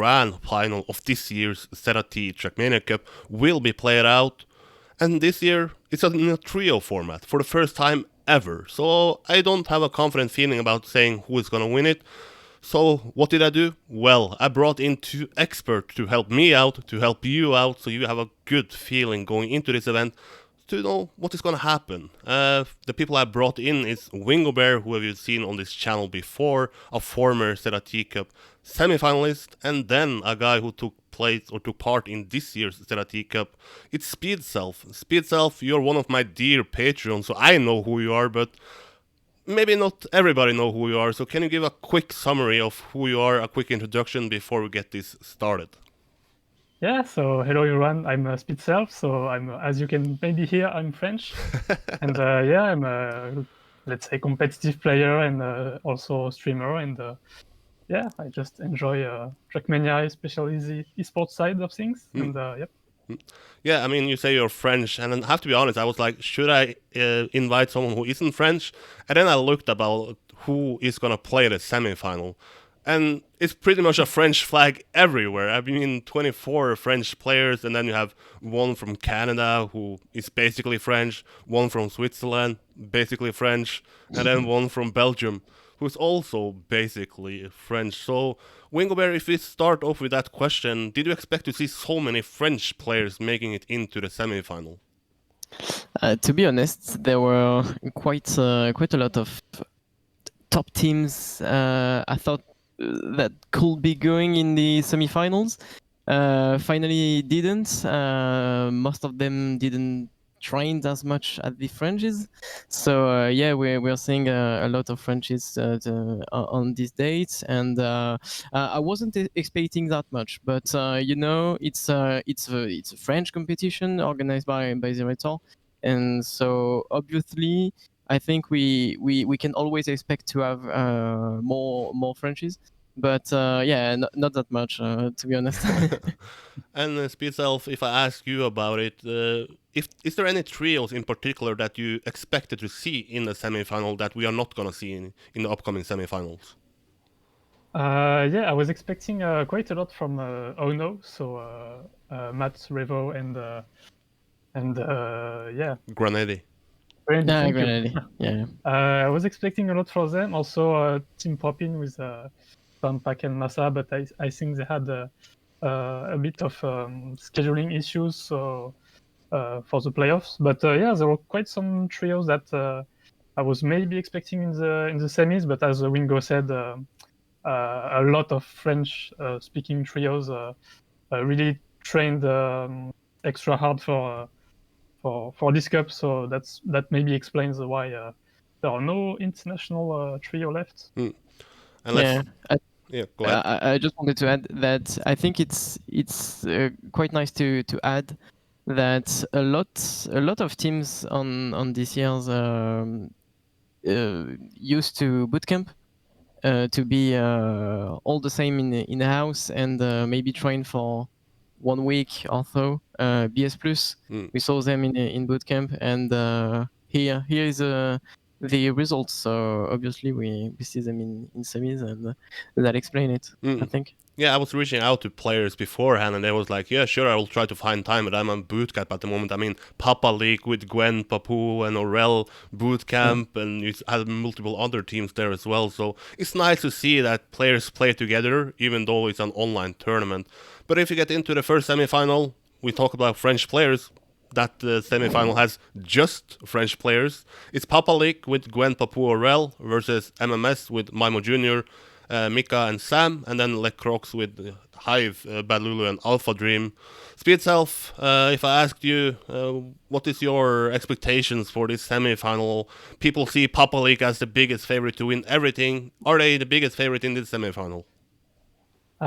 grand final of this year's ZrT Trackmania Cup will be played out. And this year, it's in a trio format for the first time ever. So I don't have a confident feeling about saying who is gonna win it. So what did I do? Well, I brought in two experts to help me out, to help you out, so you have a good feeling going into this event to know what is gonna happen. The people I brought in is Wingobear, who have you seen on this channel before, a former ZrT Cup semi-finalist, and then a guy who took part in this year's ZrT Cup. It's Speedself. Speedself, you're one of my dear Patreons, so I know who you are, but maybe not everybody know who you are, so can you give a quick summary of who you are, a quick introduction before we get this started? Yeah, so hello everyone, I'm Speedself, so as you can maybe hear, I'm French. And yeah, I'm a, let's say, competitive player and also streamer, and yeah, I just enjoy Trackmania, especially the esports side of things, and yep. Yeah, I mean, you say you're French, and I have to be honest, I was like, should I invite someone who isn't French? And then I looked about who is gonna play the semi-final, and it's pretty much a French flag everywhere. I mean, 24 French players, and then you have one from Canada who is basically French, one from Switzerland, basically French, and then one from Belgium, who's also basically French. So, Wingobear, if we start off with that question, did you expect to see so many French players making it into the semi-final? To be honest, there were quite a lot of top teams I thought that could be going in the semi-finals. Finally didn't. Most of them didn't train as much at the Frenches. So yeah, we're seeing a lot of Frenches on these dates, and I wasn't expecting that much. But you know, it's a French competition organized by ZeratoR, and so obviously I think we can always expect to have more Frenchies, but yeah, not that much, to be honest. And Speedself, if I ask you about it, if is there any trios in particular that you expected to see in the semi-final that we are not gonna see in the upcoming semi-finals? Yeah, I was expecting quite a lot from Ono, so Matt, Revo, and yeah, Grenade. Randy, Yeah, thank you. Grenade. Yeah. I was expecting a lot from them. Also, Team Poppin with Pack and Massa, but I think they had a bit of scheduling issues so for the playoffs. But yeah, there were quite some trios that I was maybe expecting in the semis. But as Wingo said, a lot of French speaking trios really trained extra hard for this cup. So that maybe explains why there are no international trio left. And let's Yeah. yeah, go ahead. I just wanted to add that I think it's quite nice to add that a lot of teams on this year's used to bootcamp to be all the same in the house and maybe train for 1 week or so. BS Plus, we saw them in bootcamp, and here is the results. So obviously we see them in semis, and that explain it. I think. Yeah, I was reaching out to players beforehand, and they was like, "Yeah, sure, I will try to find time, but I'm on bootcamp at the moment." I mean, Papa League with Gwen, Papu, and Aurel bootcamp, and you have multiple other teams there as well. So it's nice to see that players play together, even though it's an online tournament. But if you get into the first semifinal, we talk about French players. That semifinal has just French players. It's Papa League with Gwen, Papu, Aurel versus MMS with Maimo Jr., Mika and Sam, and then Le Crocs with Hive, Bad Lulu, and Alpha Dream. Speedself, if I asked you, what is your expectations for this semi-final? People see Papa League as the biggest favorite to win everything. Are they the biggest favorite in this semi-final? They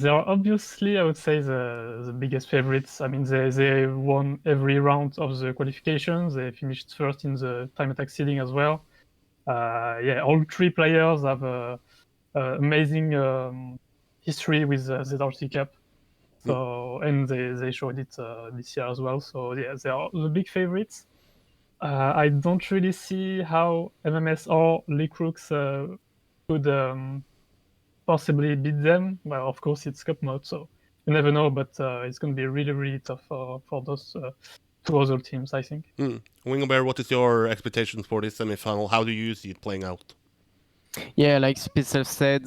are obviously, I would say, the biggest favorites. I mean, they won every round of the qualifications. They finished first in the time attack seeding as well. Yeah, all three players have amazing history with the ZrT Cup. So and they showed it this year as well. So yeah, they are the big favorites. I don't really see how MMS or Lee Crooks could possibly beat them. Well, of course, it's cup mode, so you never know, but it's going to be really, really tough for those two other teams, I think. Wingobear, what is your expectations for this semi-final? How do you see it playing out? Yeah, like Speedself said,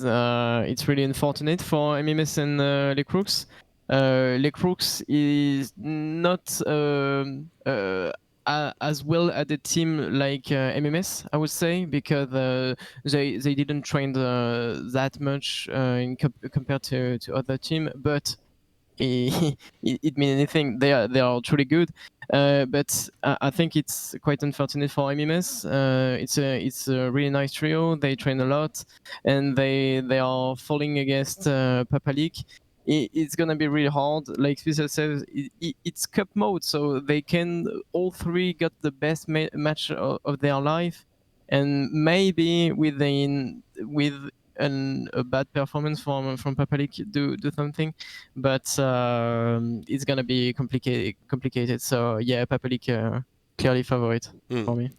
it's really unfortunate for MMS and Les Crooks. Les Crooks is not as well at the team like MMS, I would say, because they didn't train that much compared to other team, but it means anything. They are truly good, but I think it's quite unfortunate for MMS. It's a really nice trio. They train a lot, and they are falling against Papa League. It's gonna be really hard. Like Special says, it's cup mode, so they can all three got the best match of their life, and maybe with a bad performance from Papa League do something, but it's gonna be complicated. So yeah, Papa League clearly favorite for me.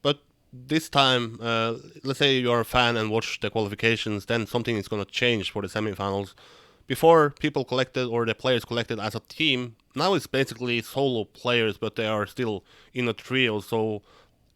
But this time, let's say you're a fan and watch the qualifications, then something is going to change for the semifinals. Before, people collected or the players collected as a team. Now it's basically solo players, but they are still in a trio. So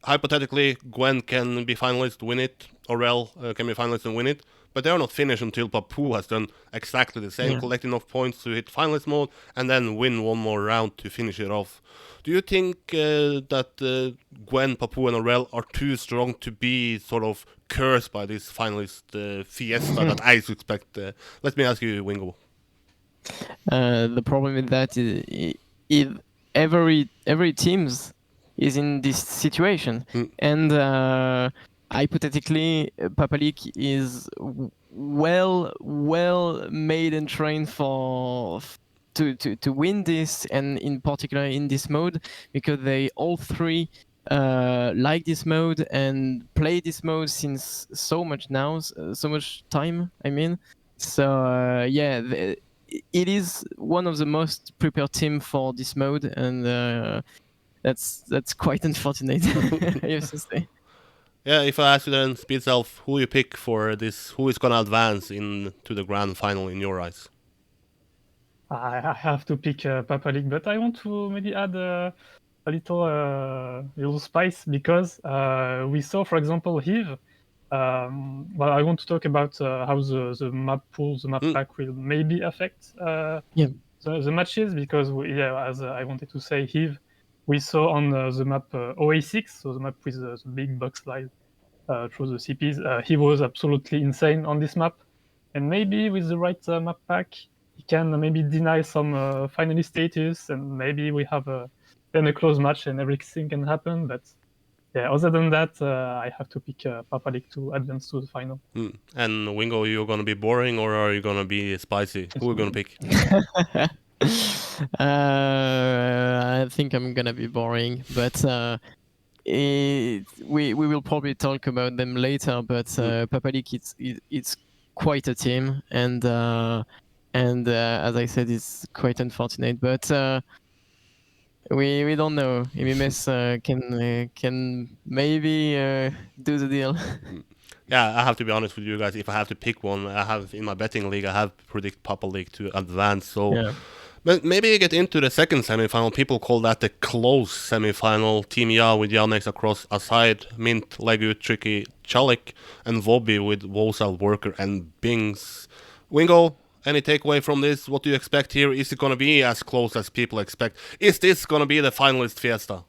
hypothetically, Gwen can be finalist, win it. Aurel can be finalist and win it. But they are not finished until Papu has done exactly the same, collect enough points to hit finalist mode, and then win one more round to finish it off. Do you think that Gwen, Papu, and Aurel are too strong to be sort of cursed by this finalist fiesta that I suspect? Let me ask you, Wingo. The problem with that is every teams is in this situation, and hypothetically, Papa League is well made and trained to win this, and in particular in this mode, because they all three like this mode and play this mode since so much time. I mean, so yeah, it is one of the most prepared team for this mode, and that's quite unfortunate. I have to say. Yeah, if I ask you then, Speedself, who you pick for this? Who is gonna advance into the grand final in your eyes? I have to pick Papa League, but I want to maybe add a little spice, because we saw, for example, Heave. Well, I want to talk about how the map pool, the map pack will maybe affect the matches, because as I wanted to say, Heave, we saw on the map OA6, so the map with the big box slide through the CPs. He was absolutely insane on this map, and maybe with the right map pack, he can maybe deny some finalist status, and maybe we have then a close match and everything can happen. But yeah, other than that, I have to pick Papa League to advance to the final. And Wingo, you're gonna be boring or are you gonna be spicy? Who are you gonna pick? I think I'm gonna be boring, but we will probably talk about them later. But Papa League, it's quite a team, and as I said, it's quite unfortunate. But we don't know. MMS can maybe do the deal. Yeah, I have to be honest with you guys. If I have to pick one, I have in my betting league, I have predict Papa League to advance. So. Yeah. But maybe get into the second semifinal. People call that the close semifinal. Team Ya with Janex across aside, Mint, Legu, Tricky, Chalik, and Vobi with Wosal, Worker, and Bings. Wingo, any takeaway from this? What do you expect here? Is it going to be as close as people expect? Is this going to be the finalist fiesta?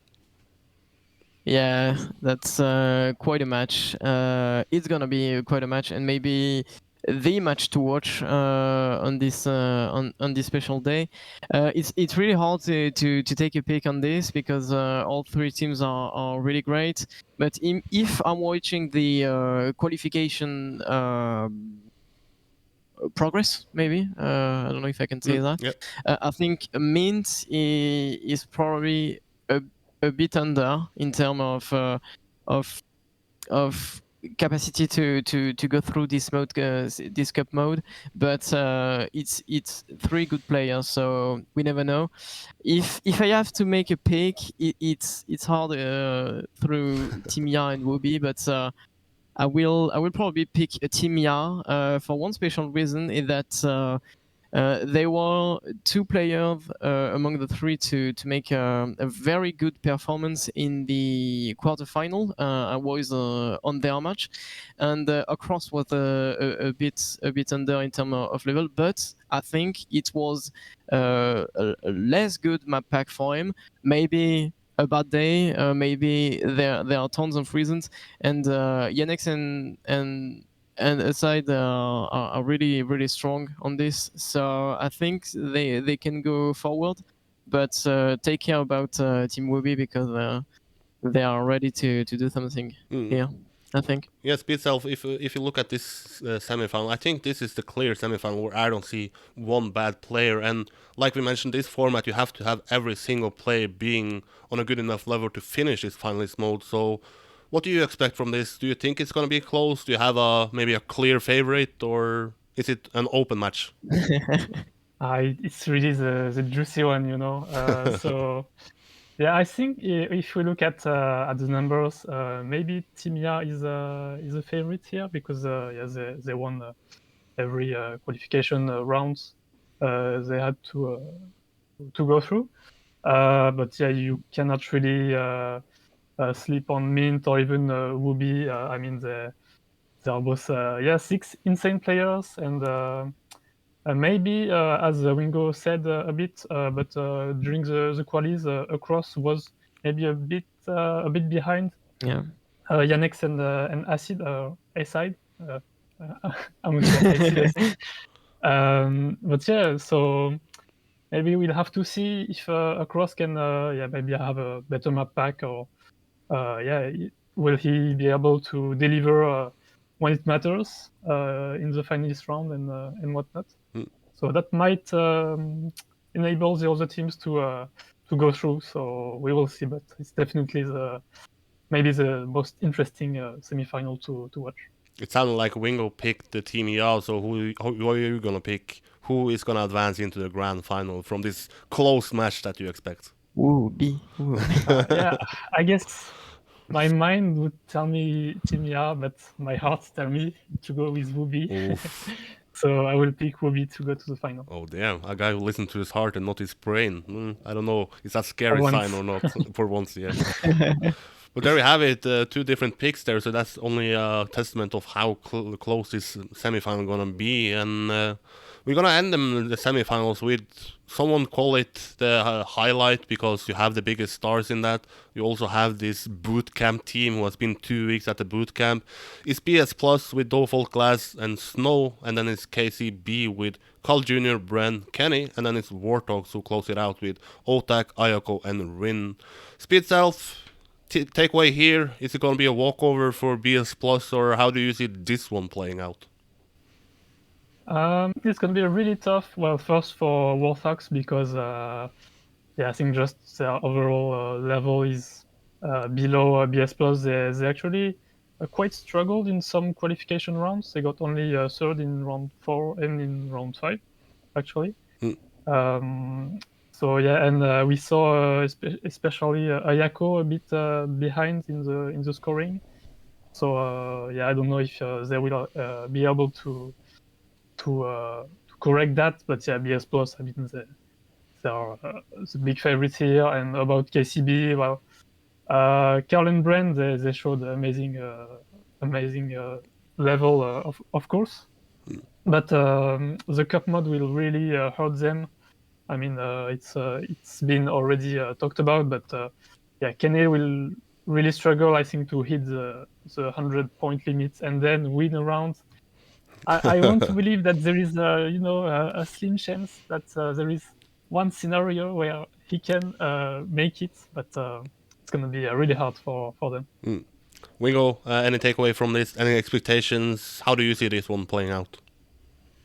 Yeah, that's quite a match. It's gonna be quite a match, and maybe the match to watch on this special day. It's really hard to take a pick on this, because all three teams are really great. But if I'm watching the qualification progress, maybe I don't know if I can say that. Yep. I think Mint is probably a bit under in terms of capacity to go through this mode, this cup mode, but it's three good players, so we never know. If I have to make a pick, it's hard through Team Ya and Wooby, but I will probably pick a Team Ya for one special reason, is that they were two players among the three to make a very good performance in the quarterfinal. I was on their match, and Across was a bit under in terms of level, but I think it was a less good map pack for him. Maybe a bad day, maybe there are tons of reasons, and Yannick and aside are really strong on this, so I think they can go forward, but take care about Team Wobby, because they are ready to do something here, I think. Yes, Speedself, if you look at this semifinal, I think this is the clear semifinal where I don't see one bad player. And like we mentioned, this format, you have to have every single player being on a good enough level to finish this finalist mode. So what do you expect from this? Do you think it's going to be close? Do you have maybe a clear favorite, or is it an open match? It's really the juicy one, you know. So yeah, I think if we look at the numbers, maybe Team Ya is a favorite here, because yeah, they won every qualification rounds they had to go through. But yeah, you cannot really sleep on Mint or even Wooby. I mean, they are both 6 insane players, and maybe as Wingo said a bit, but during the qualies, Across was maybe a bit behind. Yeah. Yannex and Acid A-side. I'm going to say Acid. But yeah, so maybe we'll have to see if Across can maybe have a better map pack, or will he be able to deliver when it matters in the finalist round and whatnot. So that might enable the other teams to go through. So we will see, but it's definitely maybe the most interesting semi-final to watch. It sounded like Wingo picked the team ER, so who are you going to pick? Who is going to advance into the grand final from this close match that you expect? Wooby. Yeah, I guess my mind would tell me Team ER, but my heart tell me to go with Wooby. So I will pick Wooby to go to the final. Oh damn, a guy who listens to his heart and not his brain. I don't know, is that a scary sign or not? For once, yeah. But there we have it, two different picks there, so that's only a testament of how close this semifinal gonna be. And we're gonna end the semifinals with, someone call it the highlight, because you have the biggest stars in that. You also have this boot camp team who has been 2 weeks at the boot camp. It's BS Plus with Default Glass and Snow, and then it's KCB with Carl Jr., Bren, Kenny, and then it's Warthogs who close it out with Otak, Ayako, and Rin. Speedself, takeaway here, is it going to be a walkover for BS Plus, or how do you see this one playing out? It's going to be really tough. Well, first for Warthogs, because I think just their overall level is below BS Plus. They actually quite struggled in some qualification rounds. They got only third in round 4 and in round 5, actually. So yeah, and we saw especially Ayako a bit behind in the scoring. So I don't know if they will be able to correct that. But yeah, BS Plus, I mean, they are the big favorites here. And about KCB, well, Carl and Brand, they showed amazing level, of course. But the cup mod will really hurt them. I mean, it's been already talked about, but Kenny will really struggle, I think, to hit the 100-point limit and then win a round. I want to believe that there is a slim chance that there is one scenario where he can make it, but it's going to be really hard for them. Wingo, any takeaway from this? Any expectations? How do you see this one playing out?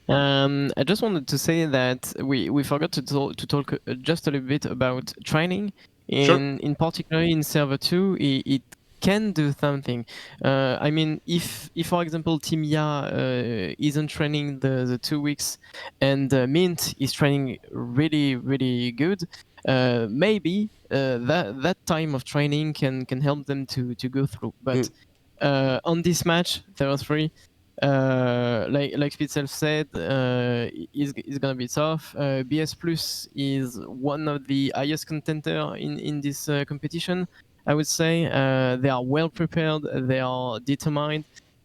I just wanted to say that we forgot to talk just a little bit about training. In particular in server 2, it can do something. I mean, if for example Team Ya isn't training the 2 weeks, and Mint is training really good, maybe that time of training can help them to go through. But on this match, ZeratoR, like Speedself said, is gonna be tough. BS Plus is one of the highest contender in this competition. I would say they are well prepared. They are determined.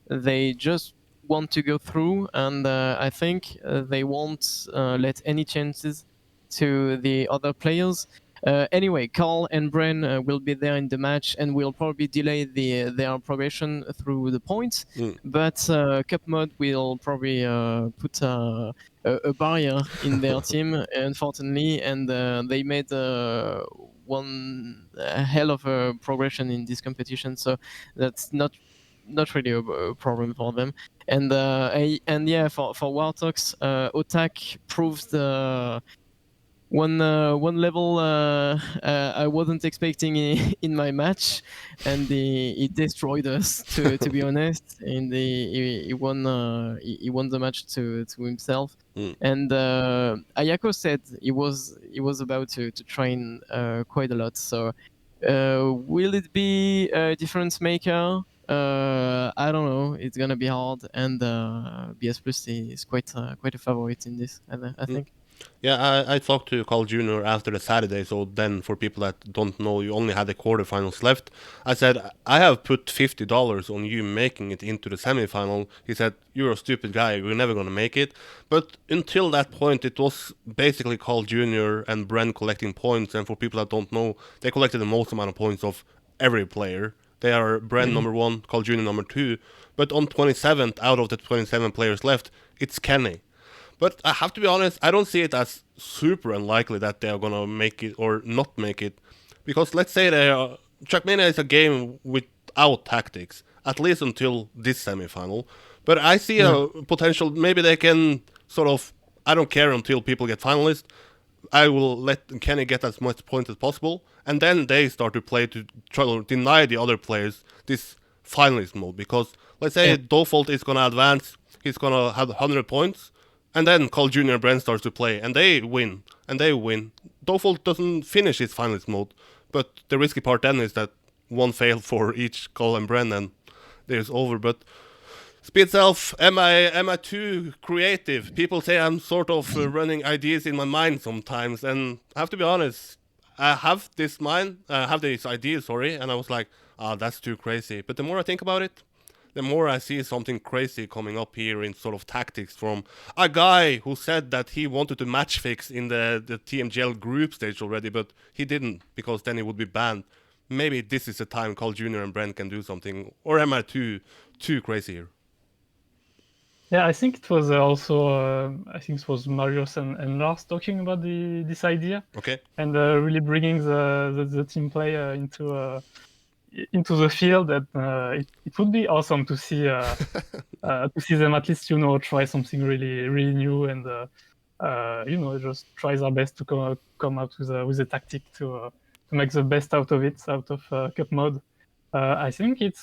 They just want to go through, and I think they won't let any chances to the other players. Anyway, Carl and Bren will be there in the match and will probably delay their progression through the points. But Cup Mode will probably put a barrier in their team, unfortunately, and they made one hell of a progression in this competition. So that's not really a problem for them. And yeah, for War Talks, Otak proved one level I wasn't expecting in my match, and he destroyed us. To be honest, he won the match to himself. And Ayako said he was about to train quite a lot. So will it be a difference maker? I don't know. It's gonna be hard, and BS Plus is quite a favorite in this. I think. Yeah, I talked to Carl Jr. after the Saturday, so then for people that don't know, you only had the quarterfinals left. I said, I have put $50 on you making it into the semifinal. He said, you're a stupid guy, you're never going to make it. But until that point, it was basically Carl Jr. and Bren collecting points, and for people that don't know, they collected the most amount of points of every player. They are Bren number 1, Carl Jr. number 2, but on 27th out of the 27 players left, it's Kenny. But I have to be honest, I don't see it as super unlikely that they are going to make it or not make it. Because let's say Trackmania is a game without tactics, at least until this semifinal. But I see a potential, maybe they can sort of, I don't care until people get finalists. I will let Kenny get as much points as possible. And then they start to play to try to deny the other players this finalist mode. Because let's say Default is going to advance, he's going to have 100 points. And then Carl Jr. and Bren starts to play, and they win, Default doesn't finish his finalist mode, but the risky part then is that one fail for each Carl and Bren, and there's over. But Speedself, am I too creative? People say I'm sort of running ideas in my mind sometimes, and I have to be honest, I have this idea, and I was like, that's too crazy. But the more I think about it, the more I see something crazy coming up here in sort of tactics from a guy who said that he wanted to match fix in the TMGL group stage already, but he didn't, because then he would be banned. Maybe this is the time Carl Jr. and Brent can do something, or am I too crazy here? Yeah, I think it was also I think it was Marius and Lars talking about this idea. Okay. And really bringing the team play into the field. That it would be awesome to see them at least try something really new, and just try their best to come out with a tactic to make the best out of it, out of Cup Mode. I think it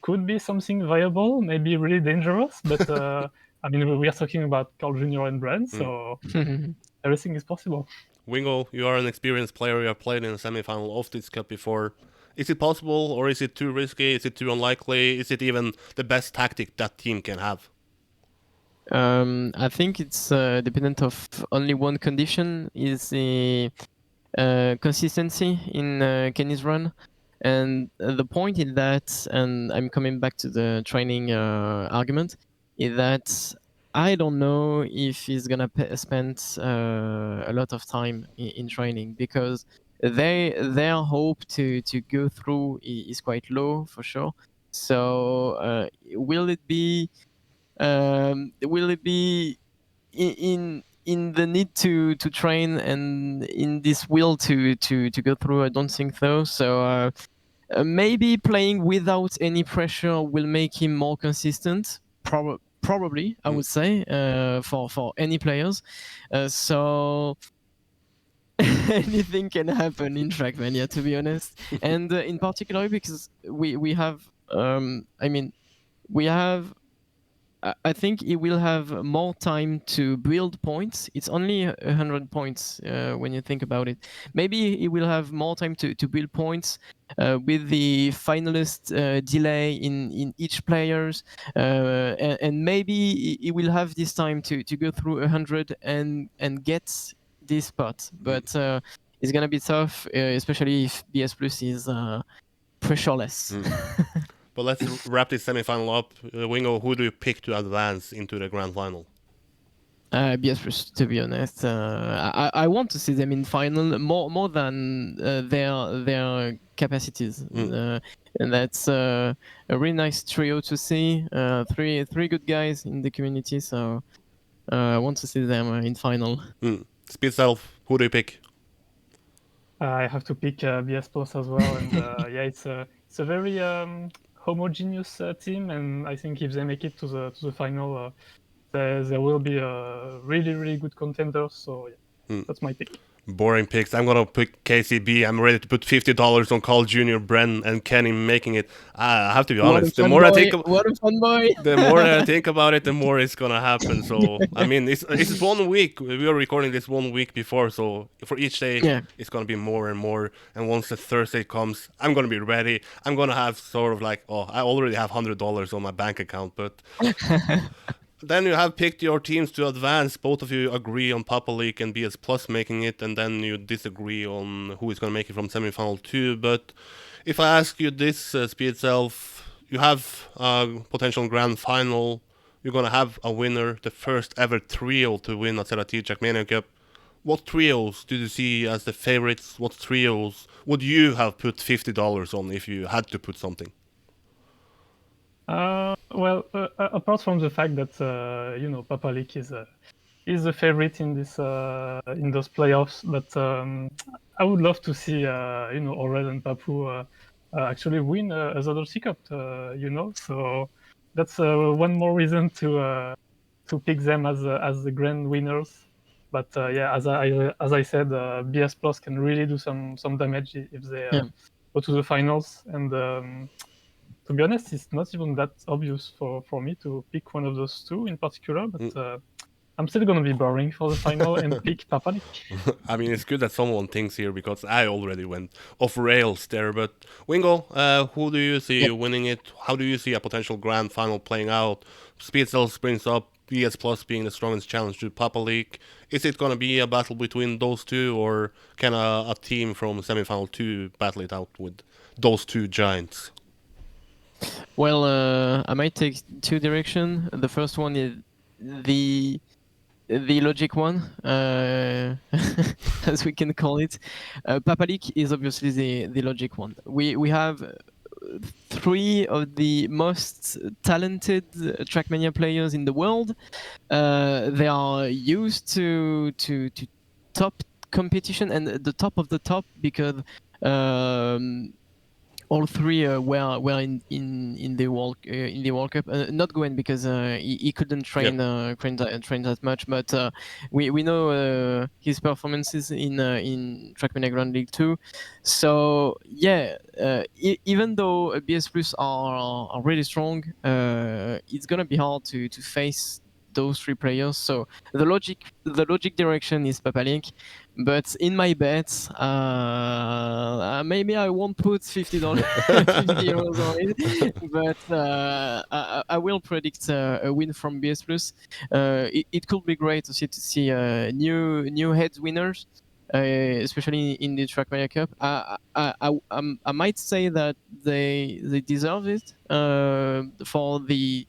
could be something viable, maybe really dangerous, but I mean, we are talking about Carl Jr. and Brand, so everything is possible. Wingo, you are an experienced player. You have played in a semi-final of this cup before. Is it possible, or is it too risky? Is it too unlikely? Is it even the best tactic that team can have? I think it's dependent of only one condition, is the consistency in Kenny's run. And the point in that, and I'm coming back to the training argument, is that I don't know if he's gonna spend a lot of time in training, because their hope to go through is quite low for sure. So will it be in the need to train and in this will to go through? I don't think so. So maybe playing without any pressure will make him more consistent. Probably, I would say, for any players. So anything can happen in Trackmania, to be honest. And in particular, because we have, we have I think he will have more time to build points. It's only 100 points when you think about it. Maybe he will have more time to build points with the finalist delay in each players, and maybe he will have this time to go through 100 and get this spot. But it's gonna be tough, especially if BS Plus is pressureless. But let's wrap this semi-final up. Wingo, who do you pick to advance into the grand final? BS Plus, to be honest, I want to see them in final more than their capacities, and that's a really nice trio to see. Three good guys in the community, so I want to see them in final. Speedself, who do you pick? I have to pick BS Plus as well, and yeah, it's a very homogeneous team, and I think if they make it to the final, there will be a really good contenders. So yeah, that's my pick. Boring picks. I'm gonna pick KCB. I'm ready to put $50 on Carl Jr., Bren, and Kenny making it. I have to be honest. The more I think, what a fun boy! The more I think about it, the more it's gonna happen. So I mean, it's 1 week. We are recording this 1 week before, so for each day, it's gonna be more and more. And once the Thursday comes, I'm gonna be ready. I'm gonna have sort of like, I already have $100 on my bank account, but. Then you have picked your teams to advance. Both of you agree on Papa League and BS Plus making it, and then you disagree on who is going to make it from semi-final 2. But if I ask you this, Speedself, you have a potential grand final. You're going to have a winner, the first ever trio to win a ZrT Trackmania Cup. What trios do you see as the favorites? What trios would you have put $50 on if you had to put something? Well, apart from the fact that Papa League is a favorite in those playoffs, but I would love to see Ored and Papu actually win a ZrT Cup. So that's one more reason to pick them as the grand winners. But yeah, as I said, BS Plus can really do some damage if they go to the finals. And to be honest, it's not even that obvious for me to pick one of those two in particular. But I'm still gonna be boring for the final and pick Papa League. I mean, it's good that someone thinks here because I already went off rails there. But Wingo, who do you see winning it? How do you see a potential grand final playing out? Speedself springs up, BS Plus being the strongest challenge to Papa League. Is it gonna be a battle between those two, or can a team from semi-final 2 battle it out with those two giants? Well, I might take two directions. The first one is the logic one, as we can call it. Papa League is obviously the logic one. We have three of the most talented Trackmania players in the world. They are used to top competition and the top of the top because all three were in the World Cup. Not Gwen because he couldn't train that much, but we know his performances in Trackmania Grand League 2. So yeah, even though BS Plus are really strong, it's gonna be hard to face those three players. So the logic direction is Papa League. But in my bets, maybe I won't put $50 on it, but I will predict a win from BS Plus. It could be great to see new heads winners, especially in the Trackmania Cup. I might say that they deserve it for the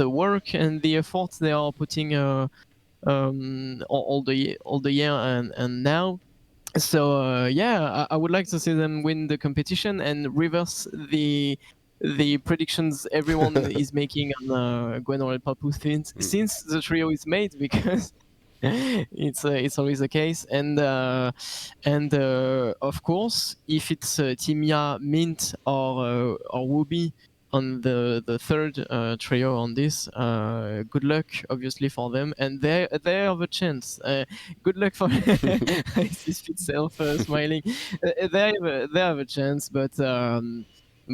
work and the effort they are putting all the year and now. So yeah, I would like to see them win the competition and reverse the predictions everyone is making on Gwen or Papu since the trio is made, because it's always the case. And of course, if it's Team Ya, Mint or Wooby on the third trio on this, good luck obviously for them, and they have a chance. Good luck for I see Speedself smiling. They have a chance, but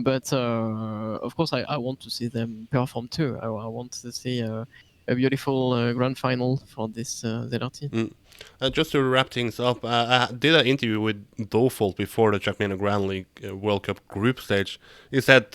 But of course, I want to see them perform too. I want to see a beautiful grand final for this ZRT. Just to wrap things up, I did an interview with Dofold before the Trackmania Grand League World Cup group stage. He said,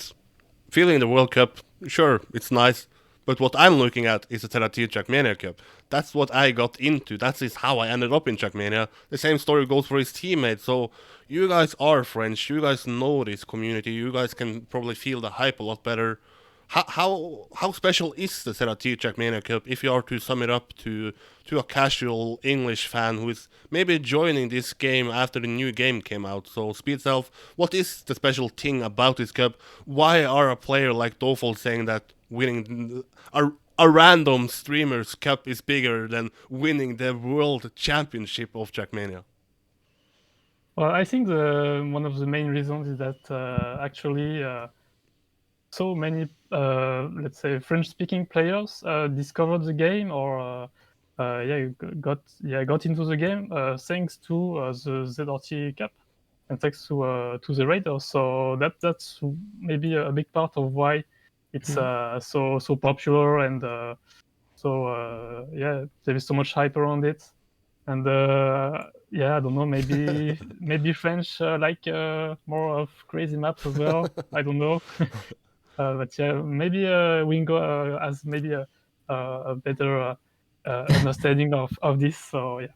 feeling the World Cup, sure, it's nice, but what I'm looking at is the ZrT Trackmania Cup. That's what I got into. That is how I ended up in Trackmania. The same story goes for his teammates. So you guys are friends. You guys know this community. You guys can probably feel the hype a lot better. How special is the ZrT Trackmania Cup if you are to sum it up to a casual English fan who is maybe joining this game after the new game came out? So Speedself, what is the special thing about this cup? Why are a player like Dofold saying that winning a random streamer's cup is bigger than winning the world championship of Trackmania? Well, I think one of the main reasons is that actually so many, let's say, French-speaking players discovered the game or got into the game thanks to the ZrT Cup and thanks to the Raiders. So that's maybe a big part of why it's so popular and there is so much hype around it. And I don't know, maybe French like more of crazy maps as well. I don't know. But yeah, maybe Wingo has maybe a better understanding of this. So yeah.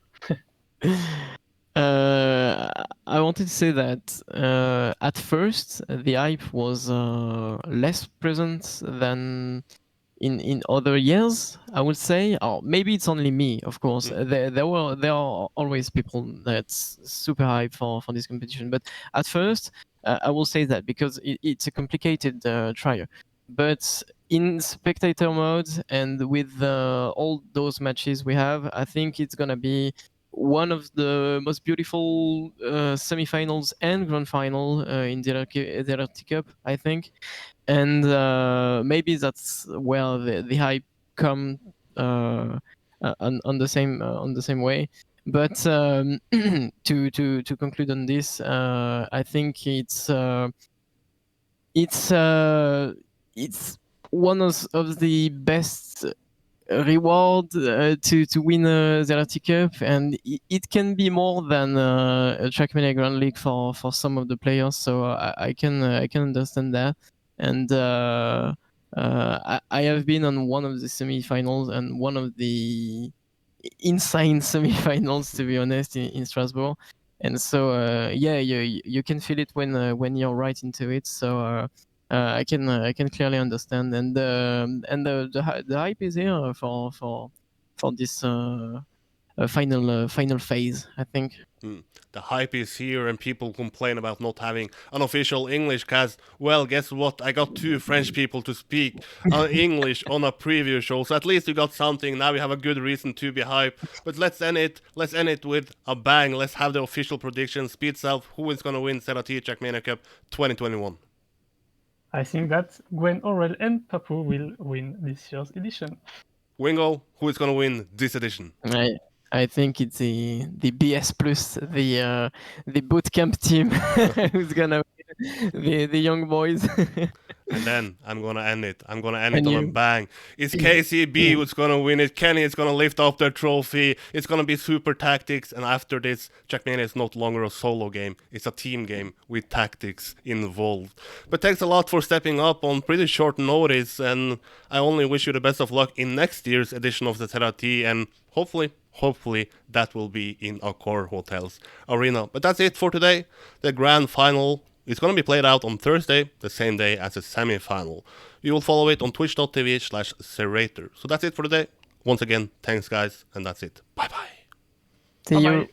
I wanted to say that at first the hype was less present than in other years, I would say. Or maybe it's only me, of course. There are always people that's super hype for this competition. But at first, I will say that because it's a complicated trial. But in spectator mode and with all those matches we have, I think it's gonna be one of the most beautiful semifinals and grand final in the ZrT Cup, I think. And maybe that's where the hype come on the same way. But to conclude on this, I think it's one of the best reward to win a ZrT Cup, and it can be more than a Trackmania Grand League for some of the players. So I can understand that, and I have been on one of the semifinals and one of the insane semifinals, to be honest, in Strasbourg. And so you can feel it when you're right into it. So I can clearly understand, and the hype is here for this final phase, I think. The hype is here and people complain about not having an official English cast. Well, guess what? I got two French people to speak English on a preview show, so at least you got something. Now we have a good reason to be hyped. But let's end it with a bang. Let's have the official prediction. Speedself, who is going to win ZrT Trackmania Cup 2021? I think that Gwen, Aurel, and Papu will win this year's edition. Wingo, who is going to win this edition? I think it's the BS Plus, the bootcamp team who's gonna win, the young boys. And then I'm gonna end it. I'm gonna end it on a bang. It's KCB who's gonna win it. Kenny is gonna lift up their trophy. It's gonna be super tactics. And after this, Trackmania is no longer a solo game. It's a team game with tactics involved. But thanks a lot for stepping up on pretty short notice. And I only wish you the best of luck in next year's edition of the ZrT. And hopefully that will be in Accor Hotel's arena. But that's it for today. The grand final is going to be played out on Thursday, the same day as the semi-final. You will follow it on twitch.tv/ZeratoR. So that's it for today. Once again, thanks guys, and that's it. Bye-bye. See you.